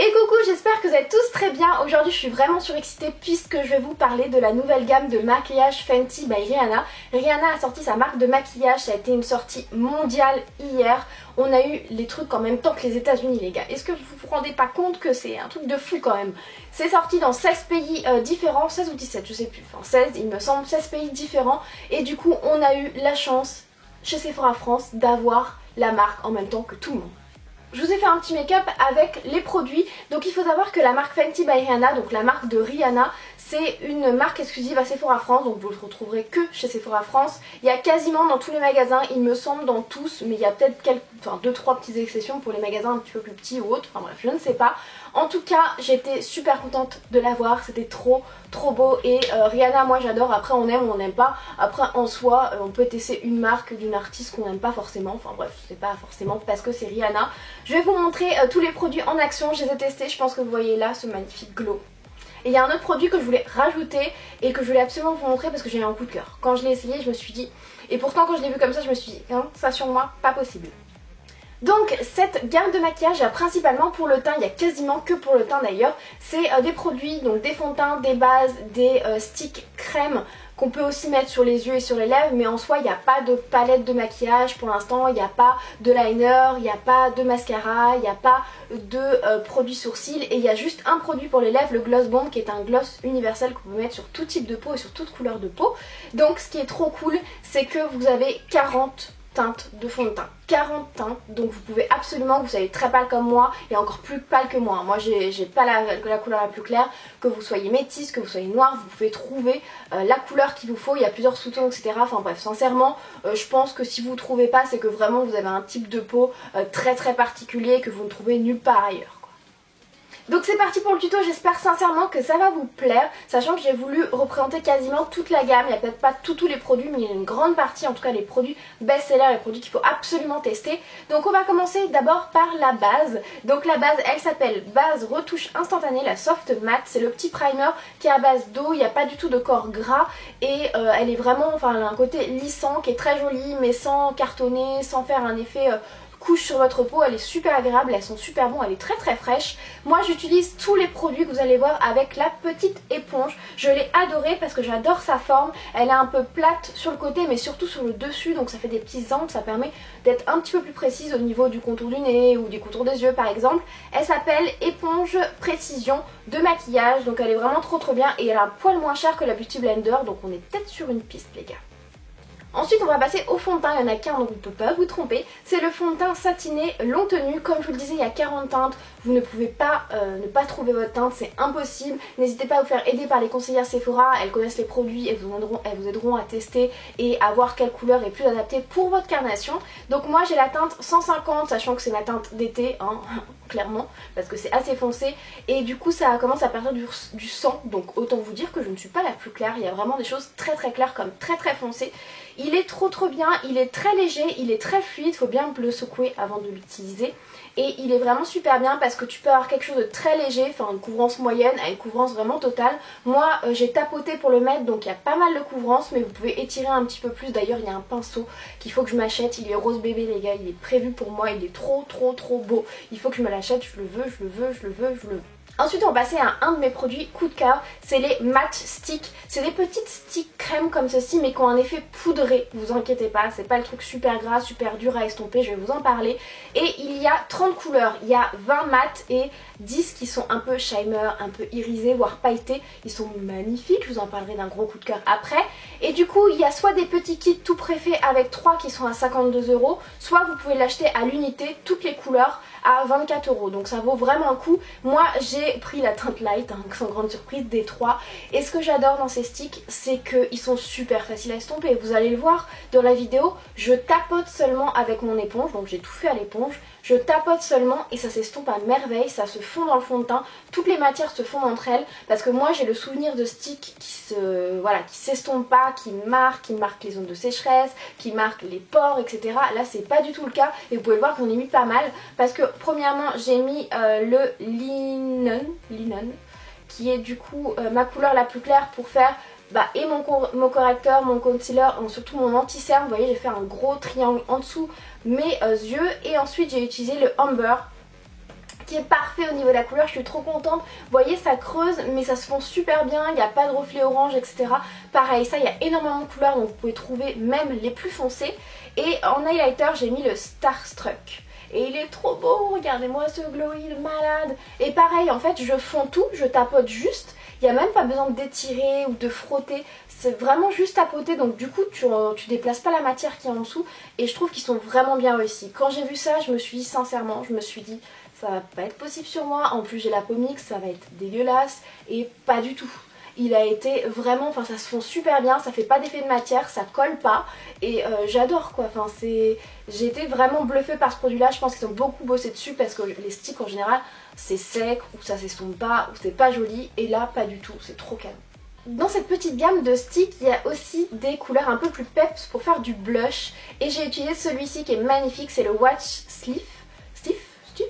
Et coucou, j'espère que vous êtes tous très bien. Aujourd'hui je suis vraiment surexcitée puisque je vais vous parler de la nouvelle gamme de maquillage Fenty by Rihanna. Rihanna a sorti sa marque de maquillage, ça a été une sortie mondiale hier. On a eu les trucs en même temps que les États-Unis les gars. Est-ce que vous vous rendez pas compte que c'est un truc de fou quand même? C'est sorti dans 16 pays différents, 16 ou 17 je sais plus, enfin 16 il me semble, 16 pays différents. Et du coup on a eu la chance chez Sephora France d'avoir la marque en même temps que tout le monde. Je vous ai fait un petit make-up avec les produits. Donc il faut savoir que la marque Fenty by Rihanna, donc la marque de Rihanna, c'est une marque exclusive à Sephora France, donc vous ne le retrouverez que chez Sephora France. Il y a quasiment dans tous les magasins, il me semble dans tous, mais il y a peut-être quelques, enfin 2-3 petites exceptions pour les magasins un petit peu plus petits ou autres, enfin bref, je ne sais pas. En tout cas, j'étais super contente de l'avoir, c'était trop beau et Rihanna, moi j'adore, après on aime ou on n'aime pas, après en soi on peut tester une marque d'une artiste qu'on n'aime pas forcément, enfin bref, c'est pas forcément parce que c'est Rihanna. Je vais vous montrer tous les produits en action, je les ai testés, je pense que vous voyez là ce magnifique glow. Et il y a un autre produit que je voulais rajouter et que je voulais absolument vous montrer parce que j'ai eu un coup de cœur. Quand je l'ai essayé, je me suis dit, et pourtant quand je l'ai vu comme ça, je me suis dit, hein, ça sur moi, pas possible. Donc cette gamme de maquillage principalement pour le teint, il y a quasiment que pour le teint d'ailleurs, c'est des produits, donc des fonds de teint, des bases, des sticks crème qu'on peut aussi mettre sur les yeux et sur les lèvres, mais en soi il n'y a pas de palette de maquillage pour l'instant, il n'y a pas de liner, il n'y a pas de mascara, il n'y a pas de produit sourcils et il y a juste un produit pour les lèvres, le Gloss Bomb qui est un gloss universel qu'on peut mettre sur tout type de peau et sur toute couleur de peau. Donc ce qui est trop cool, c'est que vous avez 40 teintes de fond de teint, 40 teintes, donc vous pouvez absolument, vous savez très pâle comme moi et encore plus pâle que moi, moi j'ai pas la couleur la plus claire, que vous soyez métisse, que vous soyez noire, vous pouvez trouver la couleur qu'il vous faut, il y a plusieurs sous-tons etc, enfin bref sincèrement je pense que si vous ne trouvez pas c'est que vraiment vous avez un type de peau très particulier que vous ne trouvez nulle part ailleurs. Donc c'est parti pour le tuto, j'espère sincèrement que ça va vous plaire, sachant que j'ai voulu représenter quasiment toute la gamme, il n'y a peut-être pas tous les produits mais il y a une grande partie, en tout cas les produits best-sellers, les produits qu'il faut absolument tester. Donc on va commencer d'abord par la base, donc la base elle s'appelle base retouche instantanée, la soft matte, c'est le petit primer qui est à base d'eau, il n'y a pas du tout de corps gras et elle est vraiment, enfin elle a un côté lissant qui est très joli mais sans cartonner, sans faire un effet couche sur votre peau, elle est super agréable, elles sont super bonnes, elle est très fraîche. Moi j'utilise tous les produits que vous allez voir avec la petite éponge, je l'ai adorée parce que j'adore sa forme, elle est un peu plate sur le côté mais surtout sur le dessus, donc ça fait des petits angles, ça permet d'être un petit peu plus précise au niveau du contour du nez ou du contour des yeux par exemple. Elle s'appelle éponge précision de maquillage, donc elle est vraiment trop bien et elle a un poil moins cher que la Beauty Blender, donc on est peut-être sur une piste les gars. Ensuite on va passer au fond de teint, il n'y en a qu'un donc on ne peut pas vous tromper, c'est le fond de teint satiné long tenue, comme je vous le disais il y a 40 teintes, vous ne pouvez pas ne pas trouver votre teinte, c'est impossible, n'hésitez pas à vous faire aider par les conseillères Sephora, elles connaissent les produits, elles vous aideront à tester et à voir quelle couleur est plus adaptée pour votre carnation. Donc moi j'ai la teinte 150, sachant que c'est ma teinte d'été, hein, clairement, parce que c'est assez foncé et du coup ça commence à perdre du sang, donc autant vous dire que je ne suis pas la plus claire, il y a vraiment des choses très claires comme très foncées. Il est trop bien, il est très léger, il est très fluide, il faut bien le secouer avant de l'utiliser. Et il est vraiment super bien parce que tu peux avoir quelque chose de très léger, enfin une couvrance moyenne à une couvrance vraiment totale. Moi j'ai tapoté pour le mettre donc il y a pas mal de couvrance mais vous pouvez étirer un petit peu plus. D'ailleurs il y a un pinceau qu'il faut que je m'achète, il est rose bébé les gars, il est prévu pour moi, il est trop beau. Il faut que je me l'achète, je le veux. Ensuite on va passer à un de mes produits coup de cœur, c'est les Match Sticks. C'est des petites sticks crème comme ceci mais qui ont un effet poudré, vous inquiétez pas, c'est pas le truc super gras, super dur à estomper, je vais vous en parler. Et il y a 30 couleurs, il y a 20 mat et 10 qui sont un peu shimmer, un peu irisés, voire pailletés. Ils sont magnifiques, je vous en parlerai d'un gros coup de cœur après. Et du coup il y a soit des petits kits tout préfaits avec 3 qui sont à 52 €, soit vous pouvez l'acheter à l'unité, toutes les couleurs à 24 €, donc ça vaut vraiment le coup. Moi j'ai pris la teinte light, hein, sans grande surprise, des 3. Et ce que j'adore dans ces sticks, c'est qu'ils sont super faciles à estomper. Vous allez le voir dans la vidéo, je tapote seulement avec mon éponge, donc j'ai tout fait à l'éponge. Je tapote seulement et ça s'estompe à merveille, ça se fond dans le fond de teint, toutes les matières se fondent entre elles parce que moi j'ai le souvenir de sticks qui s'estompent pas, qui marquent les zones de sécheresse, qui marquent les pores, etc. Là c'est pas du tout le cas et vous pouvez le voir qu'on y mis pas mal parce que premièrement j'ai mis le linen qui est du coup ma couleur la plus claire pour faire et mon correcteur, mon concealer, surtout mon anti-cerne. Vous voyez j'ai fait un gros triangle en dessous mes yeux et ensuite j'ai utilisé le Amber qui est parfait au niveau de la couleur, je suis trop contente. Vous voyez, ça creuse mais ça se fond super bien, il n'y a pas de reflet orange, etc. Pareil, ça, il y a énormément de couleurs, donc vous pouvez trouver même les plus foncés. Et en highlighter, j'ai mis le Starstruck. Et il est trop beau, regardez-moi ce glowy de malade. Et pareil, en fait, je fonds tout, je tapote juste. Il n'y a même pas besoin d'étirer ou de frotter. C'est vraiment juste tapoter, donc du coup, tu déplaces pas la matière qui est en dessous. Et je trouve qu'ils sont vraiment bien réussis. Quand j'ai vu ça, je me suis dit, sincèrement, ça va pas être possible sur moi. En plus, j'ai la peau mixte, ça va être dégueulasse. Et pas du tout. Il a été vraiment, enfin ça se fond super bien, ça fait pas d'effet de matière, ça colle pas et j'adore quoi, enfin j'ai été vraiment bluffée par ce produit là, je pense qu'ils ont beaucoup bossé dessus parce que les sticks en général c'est sec ou ça s'estompe pas ou c'est pas joli et là pas du tout, c'est trop calme. Dans cette petite gamme de sticks, il y a aussi des couleurs un peu plus peps pour faire du blush et j'ai utilisé celui-ci qui est magnifique, c'est le Watch Stiff,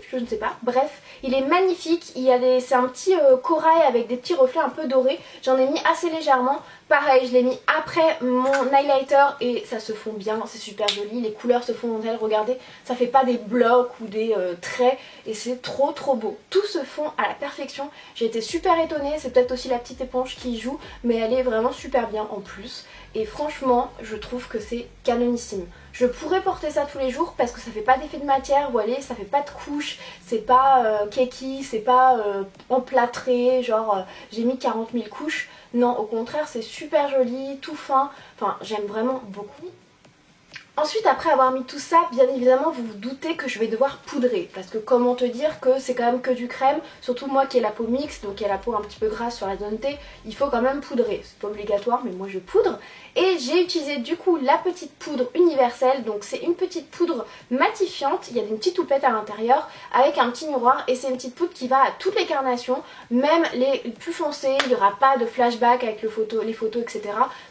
je ne sais pas, bref, il est magnifique, c'est un petit corail avec des petits reflets un peu dorés, j'en ai mis assez légèrement, pareil je l'ai mis après mon highlighter et ça se fond bien, c'est super joli, les couleurs se fondent entre elles, regardez, ça fait pas des blocs ou des traits et c'est trop beau, tout se fond à la perfection, j'ai été super étonnée, c'est peut-être aussi la petite éponge qui joue, mais elle est vraiment super bien en plus et franchement je trouve que c'est canonissime. Je pourrais porter ça tous les jours parce que ça fait pas d'effet de matière, vous voyez, ça fait pas de couche, c'est pas keki, c'est pas emplâtré, genre j'ai mis 40 000 couches. Non, au contraire, c'est super joli, tout fin, enfin j'aime vraiment beaucoup. Ensuite, après avoir mis tout ça, bien évidemment vous vous doutez que je vais devoir poudrer parce que comment te dire que c'est quand même que du crème, surtout moi qui ai la peau mixte, donc qui ai la peau un petit peu grasse sur la zone T, il faut quand même poudrer, c'est pas obligatoire mais moi je poudre. Et j'ai utilisé du coup la petite poudre universelle, donc c'est une petite poudre matifiante, il y a une petite houppette à l'intérieur avec un petit miroir et c'est une petite poudre qui va à toutes les carnations, même les plus foncées, il n'y aura pas de flashback avec les photos etc.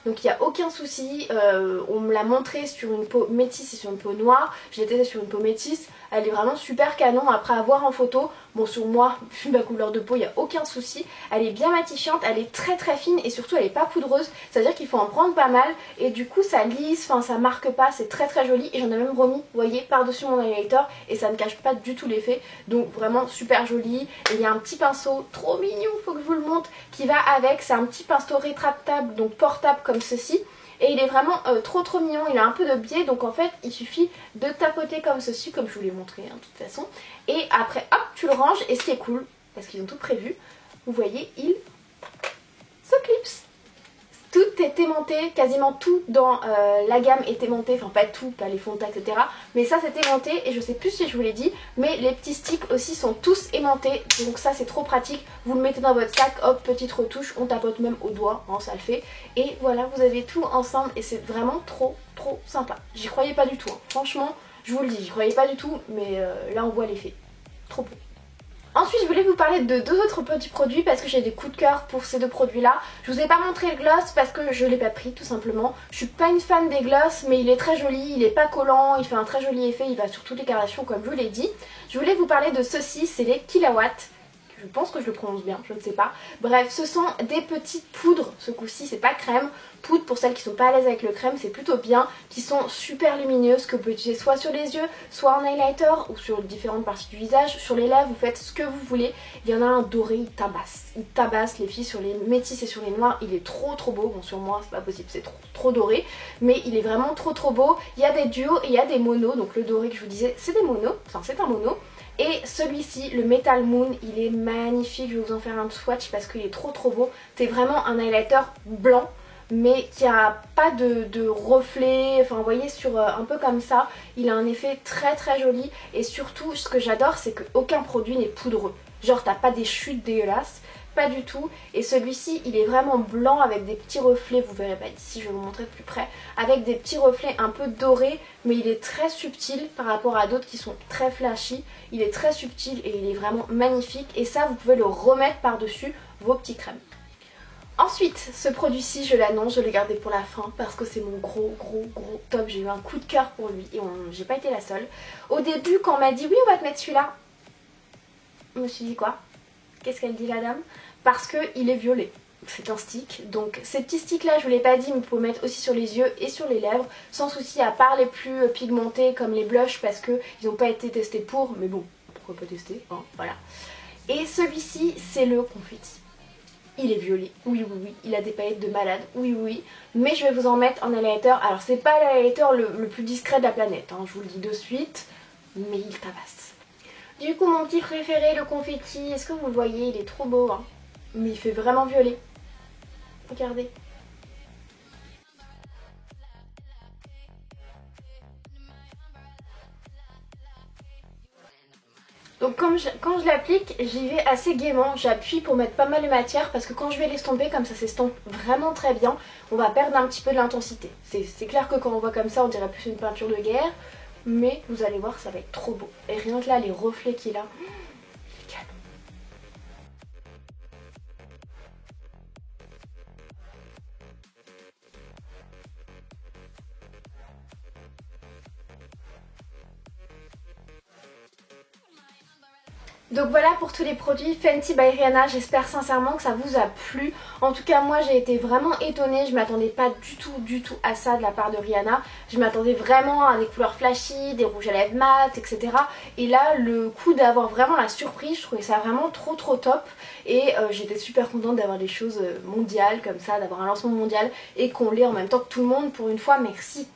Donc il n'y a aucun souci, on me l'a montré sur une peau métisse et sur une peau noire, je l'ai testé sur une peau métisse, elle est vraiment super canon après à voir en photo. Bon sur moi, vu ma couleur de peau, il n'y a aucun souci, elle est bien matifiante, elle est très fine et surtout elle n'est pas poudreuse, c'est à dire qu'il faut en prendre pas mal et du coup ça lisse, enfin ça marque pas, c'est très joli et j'en ai même remis, vous voyez, par dessus mon highlighter et ça ne cache pas du tout l'effet, donc vraiment super joli. Et il y a un petit pinceau trop mignon, faut que je vous le montre, qui va avec, c'est un petit pinceau rétractable, donc portable comme ceci. Et il est vraiment trop mignon, il a un peu de biais, donc en fait il suffit de tapoter comme ceci, comme je vous l'ai montré hein, de toute façon. Et après hop, tu le ranges et ce qui est cool, parce qu'ils ont tout prévu, vous voyez, il se clipse. Tout est aimanté, quasiment tout dans la gamme est aimanté, enfin pas tout, pas les fonds de teint etc. Mais ça c'est aimanté et je sais plus si je vous l'ai dit, mais les petits sticks aussi sont tous aimantés, donc ça c'est trop pratique. Vous le mettez dans votre sac, hop, petite retouche, on tapote même au doigt, hein, ça le fait. Et voilà, vous avez tout ensemble et c'est vraiment trop sympa. J'y croyais pas du tout, hein. Franchement, je vous le dis, j'y croyais pas du tout, mais là on voit l'effet. Trop beau. Ensuite je voulais vous parler de deux autres petits produits parce que j'ai des coups de cœur pour ces deux produits là. Je vous ai pas montré le gloss parce que je l'ai pas pris tout simplement. Je suis pas une fan des gloss mais il est très joli, il est pas collant, il fait un très joli effet, il va sur toutes les carnations comme je vous l'ai dit. Je voulais vous parler de ceux-ci, c'est les Kilawatts. Je pense que je le prononce bien, je ne sais pas. Bref, ce sont des petites poudres, ce coup-ci c'est pas crème. Poudres pour celles qui sont pas à l'aise avec le crème, c'est plutôt bien. Qui sont super lumineuses, que vous pouvez utiliser soit sur les yeux, soit en highlighter ou sur différentes parties du visage. Sur les lèvres, vous faites ce que vous voulez. Il y en a un doré, il tabasse. Il tabasse les filles sur les métisses et sur les noirs. Il est trop beau. Bon sur moi c'est pas possible, c'est trop doré. Mais il est vraiment trop beau. Il y a des duos et il y a des monos. Donc le doré que je vous disais, c'est des monos. Enfin c'est un mono. Et celui-ci, le Metal Moon, il est magnifique, je vais vous en faire un swatch parce qu'il est trop beau. C'est vraiment un highlighter blanc mais qui a pas de reflet, enfin vous voyez sur un peu comme ça, il a un effet très joli et surtout ce que j'adore c'est qu'aucun produit n'est poudreux. Genre t'as pas des chutes dégueulasses, pas du tout. Et celui-ci il est vraiment blanc avec des petits reflets, vous verrez pas ici, je vais vous montrer de plus près, avec des petits reflets un peu dorés, mais il est très subtil par rapport à d'autres qui sont très flashy. Il est très subtil et il est vraiment magnifique et ça vous pouvez le remettre par dessus vos petits crèmes. Ensuite, ce produit-ci, je l'annonce, je l'ai gardé pour la fin parce que c'est mon gros top. J'ai eu un coup de cœur pour lui et j'ai pas été la seule. Au début, quand on m'a dit oui, on va te mettre celui-là, je me suis dit quoi? Qu'est-ce qu'elle dit la dame? Parce qu'il est violet. C'est un stick. Donc ces petits sticks là, je vous l'ai pas dit, mais vous pouvez mettre aussi sur les yeux et sur les lèvres sans souci, à part les plus pigmentés comme les blushs parce qu'ils n'ont pas été testés pour, mais bon. pourquoi pas tester, hein, voilà. Et celui-ci c'est le confetti. Il est violet, oui oui oui, il a des paillettes de malade, oui oui oui, mais je vais vous en mettre en highlighter. Alors c'est pas l'highlighter le plus discret de la planète, hein, je vous le dis de suite, mais il tabasse. Du coup mon petit préféré, le confetti, est-ce que vous le voyez, il est trop beau, hein, mais il fait vraiment violet. Regardez. Donc quand je l'applique, j'y vais assez gaiement, j'appuie pour mettre pas mal de matière parce que quand je vais l'estomper, comme ça s'estompe vraiment très bien, on va perdre un petit peu de l'intensité. C'est clair que quand on voit comme ça, on dirait plus une peinture de guerre, mais vous allez voir, ça va être trop beau. Et rien que là, les reflets qu'il a, canon. Donc voilà pour tous les produits Fenty by Rihanna, j'espère sincèrement que ça vous a plu. En tout cas moi j'ai été vraiment étonnée, je m'attendais pas du tout à ça de la part de Rihanna. Je m'attendais vraiment à des couleurs flashy, des rouges à lèvres mat, etc. Et là le coup d'avoir vraiment la surprise, je trouvais ça vraiment trop top. Et j'étais super contente d'avoir des choses mondiales comme ça, d'avoir un lancement mondial et qu'on l'ait en même temps que tout le monde pour une fois, merci.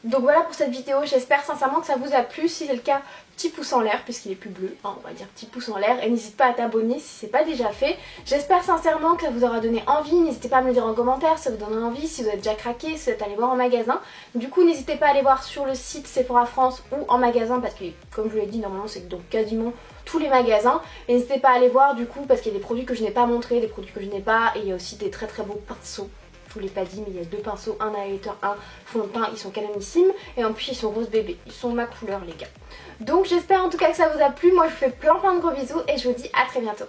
Donc voilà pour cette vidéo, j'espère sincèrement que ça vous a plu. Si c'est le cas, petit pouce en l'air puisqu'il est plus bleu, hein, on va dire petit pouce en l'air. Et n'hésite pas à t'abonner si c'est pas déjà fait. J'espère sincèrement que ça vous aura donné envie. N'hésitez pas à me le dire en commentaire si ça vous donne envie, si vous êtes déjà craqué, si vous êtes allé voir en magasin. Du coup n'hésitez pas à aller voir sur le site Sephora France ou en magasin parce que comme je vous l'ai dit normalement c'est donc quasiment tous les magasins. N'hésitez pas à aller voir du coup parce qu'il y a des produits que je n'ai pas montrés, des produits que je n'ai pas, et il y a aussi des très beaux pinceaux. Je vous l'ai pas dit mais il y a deux pinceaux, un highlighter, un fond de teint, ils sont canonissimes et en plus ils sont rose bébé, ils sont ma couleur les gars. Donc j'espère en tout cas que ça vous a plu, moi je vous fais plein de gros bisous et je vous dis à très bientôt.